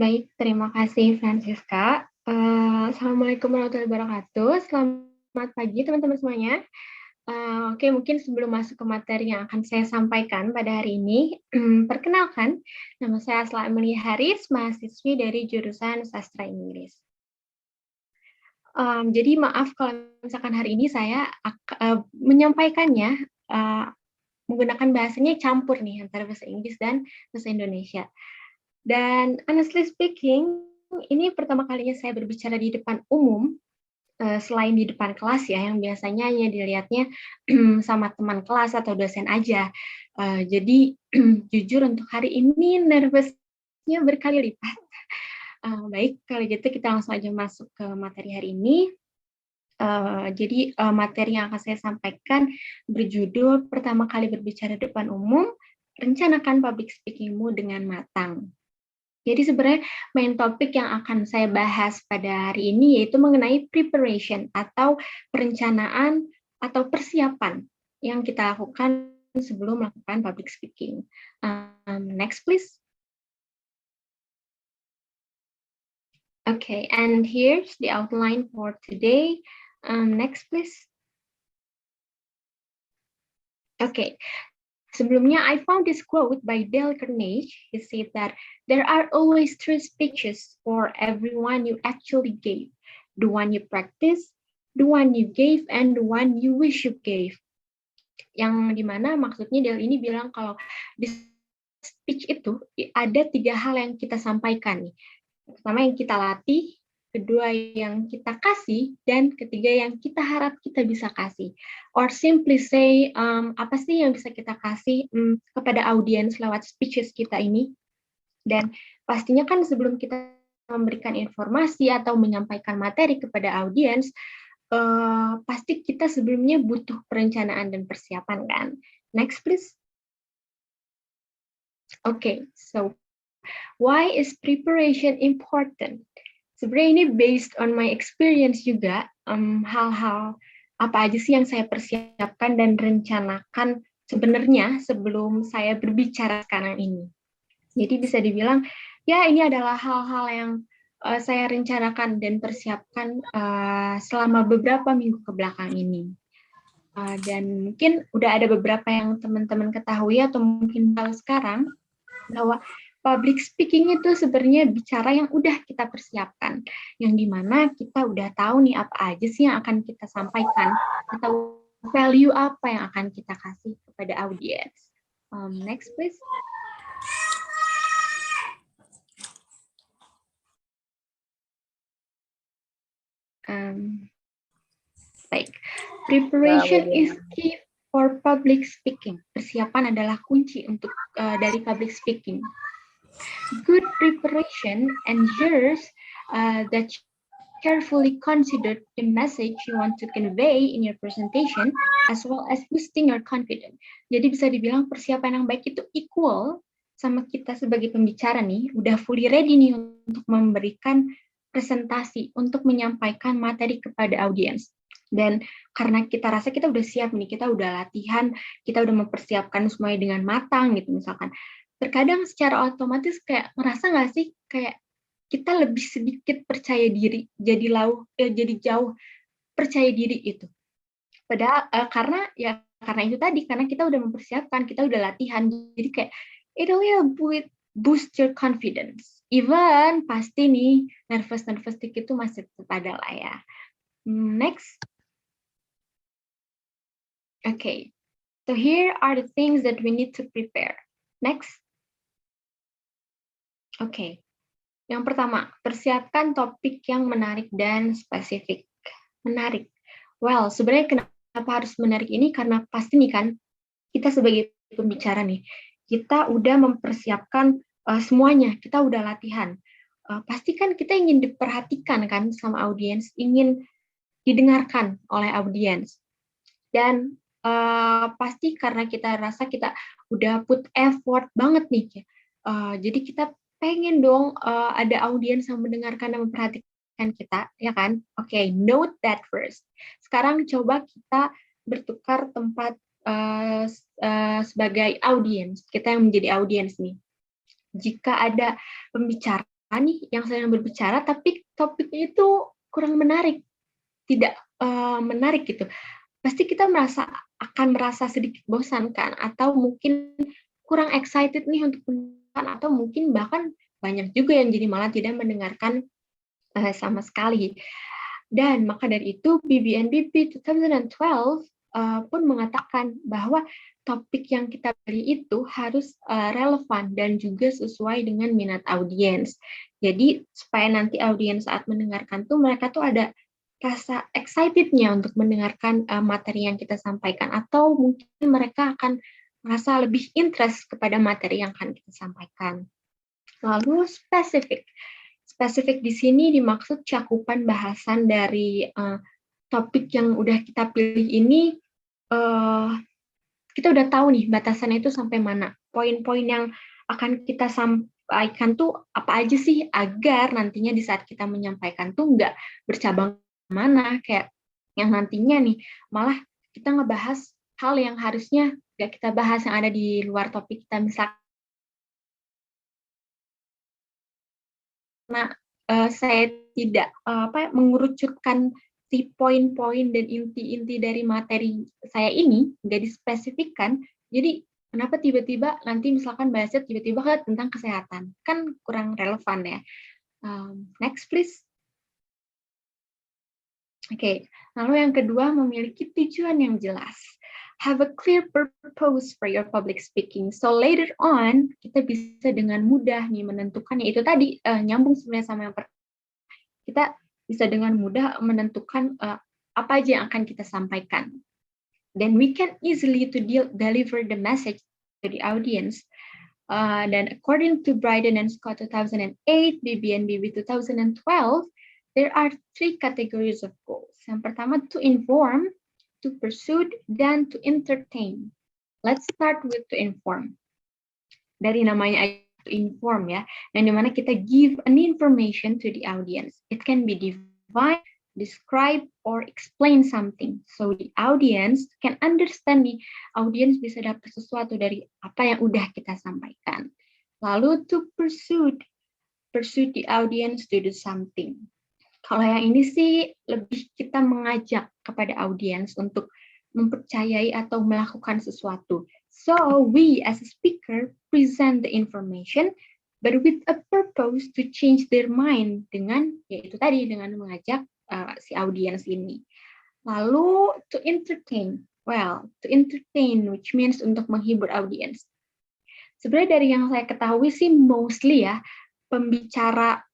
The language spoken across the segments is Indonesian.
Baik, terima kasih Francisca. Assalamualaikum warahmatullahi wabarakatuh. Selamat pagi teman-teman semuanya. Oke, mungkin sebelum masuk ke materi yang akan saya sampaikan pada hari ini, perkenalkan, nama saya Asla Amelia Haris, mahasiswi dari jurusan Sastra Inggris. Jadi maaf kalau misalkan hari ini saya menyampaikannya menggunakan bahasanya campur nih antara bahasa Inggris dan bahasa Indonesia. Dan honestly speaking, ini pertama kalinya saya berbicara di depan umum, selain di depan kelas ya, yang biasanya hanya dilihatnya sama teman kelas atau dosen aja. Jadi jujur untuk hari ini nervousnya berkali lipat. Baik, kalau gitu kita langsung aja masuk ke materi hari ini. Jadi materi yang akan saya sampaikan berjudul pertama kali berbicara depan umum, rencanakan public speaking-mu dengan matang. Jadi sebenarnya main topik yang akan saya bahas pada hari ini yaitu mengenai preparation atau perencanaan atau persiapan yang kita lakukan sebelum melakukan public speaking. Next please. Okay, and here's the outline for today. Next please. Okay, sebelumnya, I found this quote by Dale Carnegie. He said that there are always three speeches for everyone you actually gave. The one you practice, the one you gave, and the one you wish you gave. Yang dimana maksudnya Dale ini bilang kalau di speech itu ada tiga hal yang kita sampaikan. Pertama yang kita latih, kedua yang kita kasih, dan ketiga yang kita harap kita bisa kasih. Or simply say, apa sih yang bisa kita kasih kepada audiens lewat speeches kita ini. Dan pastinya kan sebelum kita memberikan informasi atau menyampaikan materi kepada audiens, pasti kita sebelumnya butuh perencanaan dan persiapan kan. Next please. Okay, so why is preparation important? Sebenarnya ini based on my experience juga, hal-hal apa aja sih yang saya persiapkan dan rencanakan sebenarnya sebelum saya berbicara sekarang ini. Jadi bisa dibilang, ya ini adalah hal-hal yang saya rencanakan dan persiapkan selama beberapa minggu ke belakang ini. Dan mungkin udah ada beberapa yang teman-teman ketahui atau mungkin tahu sekarang, bahwa public speaking itu sebenarnya bicara yang udah kita persiapkan, yang dimana kita udah tahu nih apa aja sih yang akan kita sampaikan atau value apa yang akan kita kasih kepada audiens. Next please. Baik, preparation is key for public speaking. Persiapan adalah kunci untuk dari public speaking. Good preparation ensures that you carefully consider the message you want to convey in your presentation, as well as boosting your confidence. Jadi bisa dibilang persiapan yang baik itu equal sama kita sebagai pembicara nih, udah fully ready nih untuk memberikan presentasi, untuk menyampaikan materi kepada audiens. Dan karena kita rasa kita udah siap nih, kita udah latihan, kita udah mempersiapkan semuanya dengan matang gitu misalkan. Terkadang secara otomatis kayak ngerasa nggak sih kayak kita lebih sedikit percaya diri, jadi jauh percaya diri itu. Padahal karena itu tadi, karena kita udah mempersiapkan, kita udah latihan, jadi kayak it will boost your confidence. Even pasti nih nervous dikit itu masih tetap ada lah ya. Next. Okay, so here are the things that we need to prepare. Next. Okay. Yang pertama, persiapkan topik yang menarik dan spesifik. Menarik. Well, sebenarnya kenapa harus menarik ini? Karena pasti nih kan, kita sebagai pembicara nih, kita udah mempersiapkan semuanya, kita udah latihan. Pasti kan kita ingin diperhatikan kan sama audiens, ingin didengarkan oleh audiens. Dan pasti karena kita rasa kita udah put effort banget nih, jadi kita pengen dong ada audiens yang mendengarkan dan memperhatikan kita, ya kan? Oke, note that first. Sekarang coba kita bertukar tempat sebagai audiens, kita yang menjadi audiens nih. Jika ada pembicara nih yang sedang berbicara, tapi topiknya itu kurang menarik, tidak menarik gitu. Pasti kita akan merasa sedikit bosan kan, atau mungkin kurang excited nih untuk mendengarkan, atau mungkin bahkan banyak juga yang jadi malah tidak mendengarkan sama sekali. Dan maka dari itu BBNBB 2012 pun mengatakan bahwa topik yang kita pilih itu harus relevan dan juga sesuai dengan minat audiens. Jadi supaya nanti audiens saat mendengarkan tuh mereka tuh ada rasa excited-nya untuk mendengarkan materi yang kita sampaikan, atau mungkin mereka akan merasa lebih interest kepada materi yang akan kita sampaikan. Lalu spesifik. Spesifik di sini dimaksud cakupan bahasan dari topik yang udah kita pilih ini, kita udah tahu nih batasannya itu sampai mana. Poin-poin yang akan kita sampaikan tuh apa aja sih, agar nantinya di saat kita menyampaikan tuh nggak bercabang mana, kayak yang nantinya nih malah kita ngebahas hal yang harusnya nggak kita bahas yang ada di luar topik kita. Misalnya saya tidak mengerucutkan si poin-poin dan inti-inti dari materi saya ini, nggak dispesifikkan, jadi kenapa tiba-tiba nanti misalkan bahasnya tiba-tiba tentang kesehatan, kan kurang relevan ya. Next please. Oke, lalu yang kedua, memiliki tujuan yang jelas. Have a clear purpose for your public speaking. So later on, kita bisa dengan mudah nih menentukan, yaitu tadi nyambung sebenarnya sama yang pertama. Kita bisa dengan mudah menentukan apa aja yang akan kita sampaikan. Then we can easily to deliver the message to the audience. Dan according to Bryden and Scott 2008, BBNBB 2012, there are 3 categories of goals. Yang pertama, to inform, to pursue, dan to entertain. Let's start with to inform. Dari namanya to inform ya, yang dimana kita give an information to the audience. It can be define, describe, or explain something. So the audience can understand, nih, audience bisa dapat sesuatu dari apa yang udah kita sampaikan. Lalu to pursue the audience to do something. Kalau yang ini sih lebih kita mengajak kepada audiens untuk mempercayai atau melakukan sesuatu. So we as a speaker present the information, but with a purpose to change their mind, dengan yaitu tadi dengan mengajak si audiens ini. Lalu to entertain. Well, to entertain which means untuk menghibur audiens. Sebenarnya dari yang saya ketahui sih mostly ya pembicara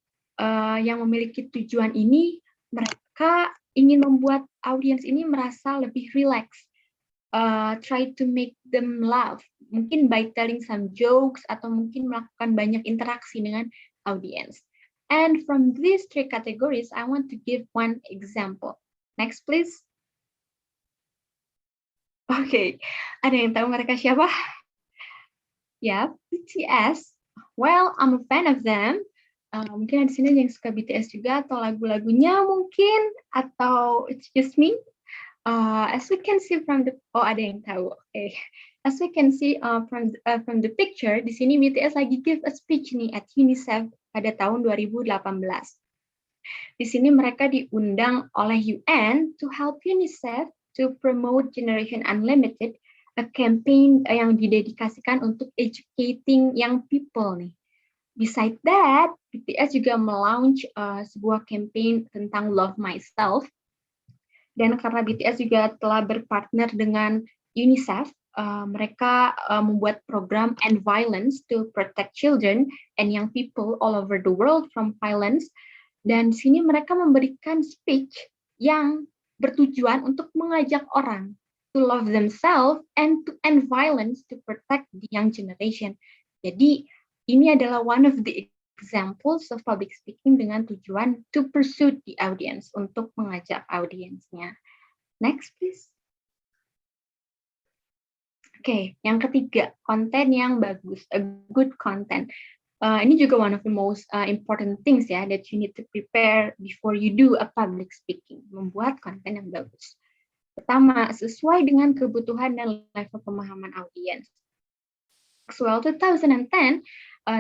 yang memiliki tujuan ini, mereka ingin membuat audiens ini merasa lebih relax, try to make them laugh, mungkin by telling some jokes, atau mungkin melakukan banyak interaksi dengan audiens. And from these 3 categories, I want to give one example. Next, please. Oke, ada yang tahu mereka siapa? Ya, BTS. Well, I'm a fan of them. Mungkin ada di sini yang suka BTS juga, atau lagu-lagunya mungkin, atau it's just me. As we can see from the, ada yang tahu. Okay. As we can see from the picture, di sini BTS lagi give a speech nih at UNICEF pada tahun 2018. Di sini mereka diundang oleh UN to help UNICEF to promote Generation Unlimited, a campaign yang didedikasikan untuk educating young people nih. Besides that, BTS juga melaunch sebuah campaign tentang Love Myself. Dan karena BTS juga telah berpartner dengan UNICEF, mereka membuat program End Violence to Protect Children and Young People all over the world from violence. Dan di sini mereka memberikan speech yang bertujuan untuk mengajak orang to love themselves and to end violence to protect the young generation. Jadi ini adalah one of the examples of public speaking dengan tujuan to pursue the audience, untuk mengajak audiensnya. Next, please. Oke, yang ketiga, konten yang bagus, a good content. Ini juga one of the most important things ya, that you need to prepare before you do a public speaking, membuat konten yang bagus. Pertama, sesuai dengan kebutuhan dan level pemahaman audiens. Maxwell 2010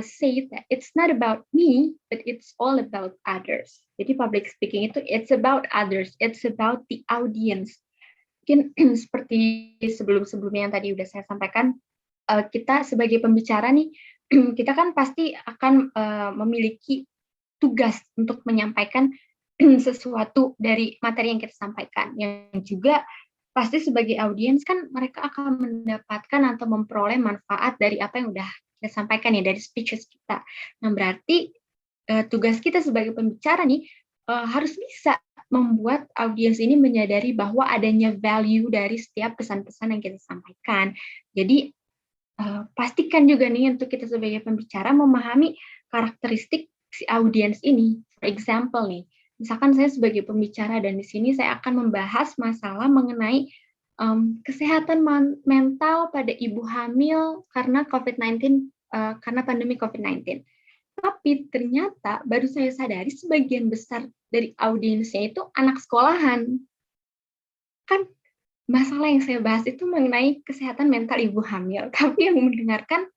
say that it's not about me, but it's all about others. Jadi public speaking itu it's about others, it's about the audience. Mungkin seperti sebelum-sebelumnya yang tadi udah saya sampaikan, kita sebagai pembicara nih, kita kan pasti akan memiliki tugas untuk menyampaikan sesuatu dari materi yang kita sampaikan, yang juga pasti sebagai audiens kan mereka akan mendapatkan atau memperoleh manfaat dari apa yang udah kita sampaikan ya, dari speeches kita. Nah, berarti tugas kita sebagai pembicara nih harus bisa membuat audiens ini menyadari bahwa adanya value dari setiap pesan-pesan yang kita sampaikan. Jadi pastikan juga nih untuk kita sebagai pembicara memahami karakteristik si audiens ini. For example nih, misalkan saya sebagai pembicara dan di sini saya akan membahas masalah mengenai kesehatan mental pada ibu hamil karena COVID-19, karena pandemi COVID-19. Tapi ternyata baru saya sadari sebagian besar dari audiensnya itu anak sekolahan. Kan masalah yang saya bahas itu mengenai kesehatan mental ibu hamil, tapi yang mendengarkan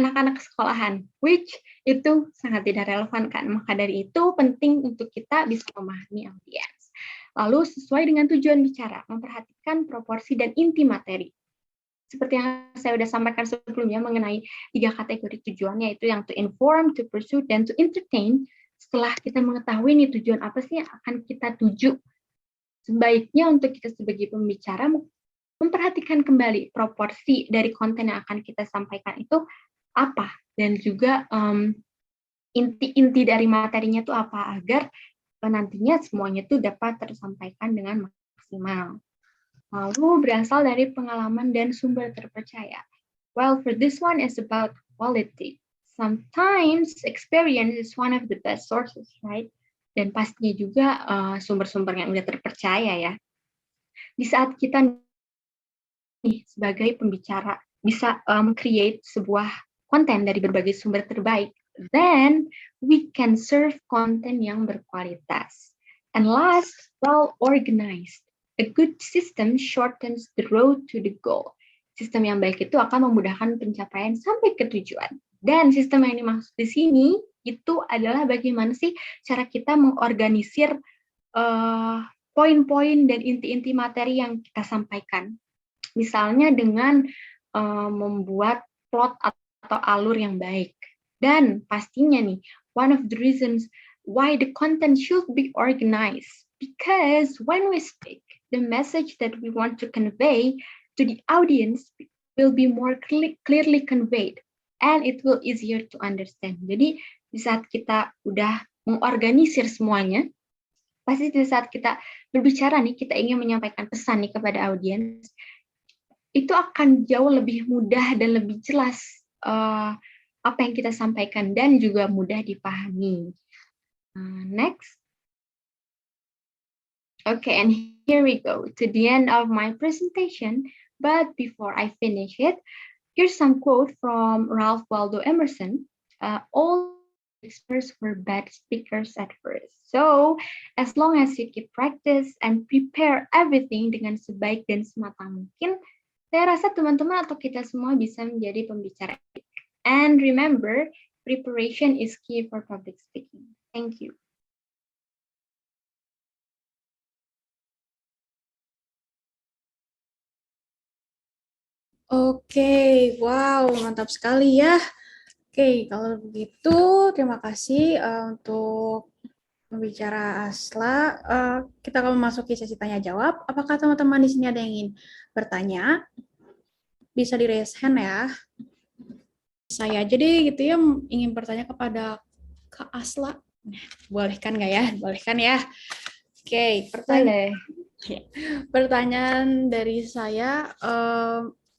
anak-anak sekolahan, which itu sangat tidak relevan kan. Maka dari itu penting untuk kita bisa memahami audiens. Lalu sesuai dengan tujuan bicara, memperhatikan proporsi dan inti materi. Seperti yang saya sudah sampaikan sebelumnya mengenai 3 kategori tujuannya, itu yang to inform, to pursue, dan to entertain. Setelah kita mengetahui nih tujuan apa sih yang akan kita tuju, sebaiknya untuk kita sebagai pembicara memperhatikan kembali proporsi dari konten yang akan kita sampaikan itu apa, dan juga inti-inti dari materinya itu apa, agar nantinya semuanya itu dapat tersampaikan dengan maksimal. Lalu berasal dari pengalaman dan sumber terpercaya. Well, for this one is about quality. Sometimes experience is one of the best sources, right? Dan pastinya juga sumber-sumber yang udah terpercaya ya. Di saat kita nih sebagai pembicara bisa create sebuah konten dari berbagai sumber terbaik, then we can serve konten yang berkualitas. And last, well organized. A good system shortens the road to the goal. Sistem yang baik itu akan memudahkan pencapaian sampai ke tujuan. Dan sistem yang dimaksud di sini itu adalah bagaimana sih cara kita mengorganisir poin-poin dan inti-inti materi yang kita sampaikan. Misalnya dengan membuat plot atau alur yang baik. Dan pastinya nih, one of the reasons why the content should be organized, because when we speak, the message that we want to convey to the audience will be more clearly conveyed, and it will easier to understand. Jadi di saat kita udah mengorganisir semuanya, pasti di saat kita berbicara nih, kita ingin menyampaikan pesan nih kepada audiens, itu akan jauh lebih mudah dan lebih jelas apa yang kita sampaikan dan juga mudah dipahami. Next. Okay, and here we go to the end of my presentation. But before I finish it, here's some quote from Ralph Waldo Emerson. All experts were bad speakers at first. So, as long as you keep practice and prepare everything dengan sebaik dan sematang mungkin, saya rasa teman-teman atau kita semua bisa menjadi pembicara. And remember, preparation is key for public speaking. Thank you. Oke, wow, mantap sekali ya. Oke, kalau begitu terima kasih untuk pembicara Asla. Kita akan memasuki sesi tanya jawab. Apakah teman-teman di sini ada yang ingin bertanya? Bisa di raise hand ya. Saya jadi gitu ya ingin bertanya kepada Kak Asla. Boleh kan nggak ya? Boleh kan ya? Oke, pertanyaan dari saya.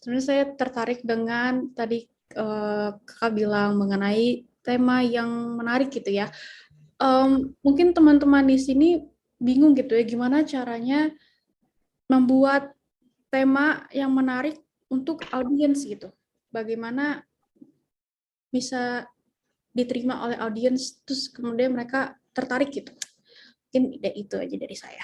Sebenarnya saya tertarik dengan tadi Kakak bilang mengenai tema yang menarik gitu ya. Mungkin teman-teman di sini bingung gitu ya, gimana caranya membuat tema yang menarik untuk audiens gitu. Bagaimana bisa diterima oleh audiens, terus kemudian mereka tertarik gitu. Mungkin itu aja dari saya.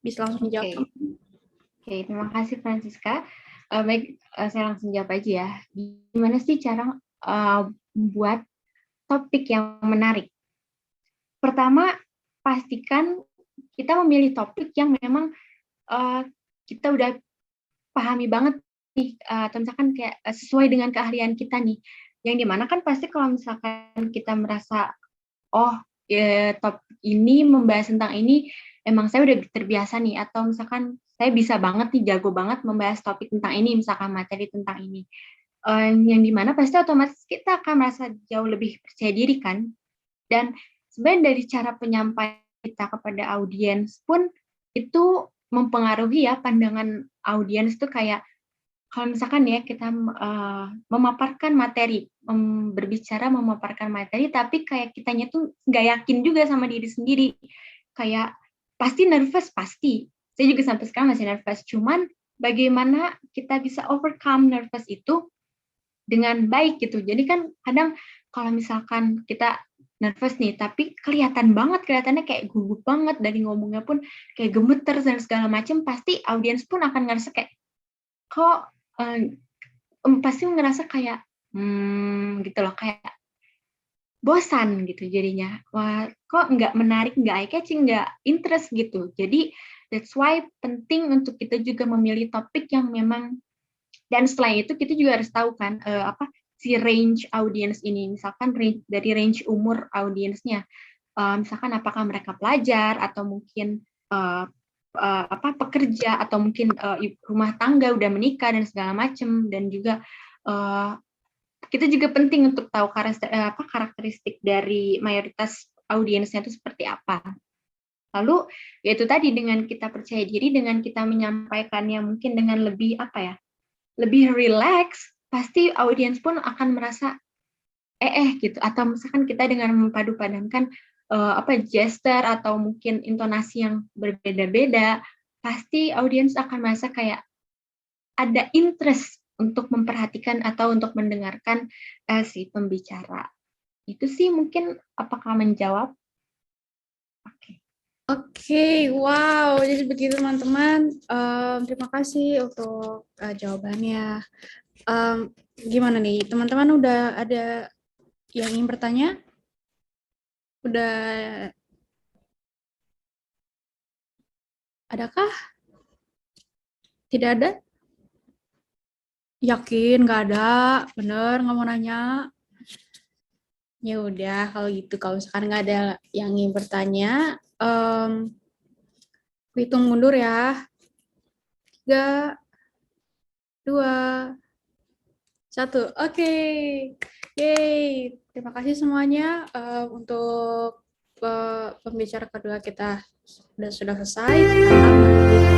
Bisa langsung jawab. Oke, terima kasih Francisca. Baik, saya langsung jawab aja ya. Gimana sih cara membuat topik yang menarik. Pertama, pastikan kita memilih topik yang memang kita udah pahami banget nih, atau misalkan kayak sesuai dengan keahlian kita nih. Yang dimana kan pasti kalau misalkan kita merasa, oh topik ini membahas tentang ini, emang saya udah terbiasa nih, atau misalkan saya bisa banget nih, jago banget membahas topik tentang ini, misalkan materi tentang ini. Yang dimana pasti otomatis kita akan merasa jauh lebih percaya diri kan. Dan sebenarnya dari cara penyampaian kita kepada audiens pun itu mempengaruhi ya pandangan audiens tuh, kayak kalau misalkan ya kita memaparkan materi, berbicara memaparkan materi, tapi kayak kitanya tuh nggak yakin juga sama diri sendiri. Kayak pasti nervous, pasti. Saya juga sampai sekarang masih nervous. Cuman bagaimana kita bisa overcome nervous itu dengan baik gitu. Jadi kan kadang kalau misalkan kita nervous nih, tapi kelihatannya kayak gugup banget, dari ngomongnya pun kayak gemeter dan segala macam, pasti audiens pun akan ngerasa kayak, kok pasti ngerasa kayak gitu loh, kayak bosan gitu jadinya. Wah, kok nggak menarik, nggak eye catching, nggak interest gitu. Jadi that's why penting untuk kita juga memilih topik yang memang, dan setelah itu kita juga harus tahu kan si range audience ini, misalkan dari range umur audiensnya, misalkan apakah mereka pelajar atau mungkin pekerja, atau mungkin rumah tangga udah menikah dan segala macam. Dan juga kita juga penting untuk tahu karakteristik dari mayoritas audiensnya itu seperti apa. Lalu yaitu tadi, dengan kita percaya diri, dengan kita menyampaikannya mungkin dengan lebih lebih rileks, pasti audiens pun akan merasa gitu. Atau misalkan kita dengan mempadu-padankan gesture atau mungkin intonasi yang berbeda-beda, pasti audiens akan merasa kayak ada interest untuk memperhatikan atau untuk mendengarkan si pembicara. Itu sih mungkin, apakah menjawab? Oke, wow. Jadi begitu teman-teman. Terima kasih untuk jawabannya. Gimana nih, teman-teman udah ada yang ingin bertanya? Udah adakah? Tidak ada? Yakin nggak ada? Bener nggak mau nanya? Ya udah, kalau gitu, kalau misalkan nggak ada yang ingin bertanya, hitung mundur ya. 3, 2, 1. Oke. Yeay. Terima kasih semuanya untuk pembicara kedua kita sudah selesai. Sekarang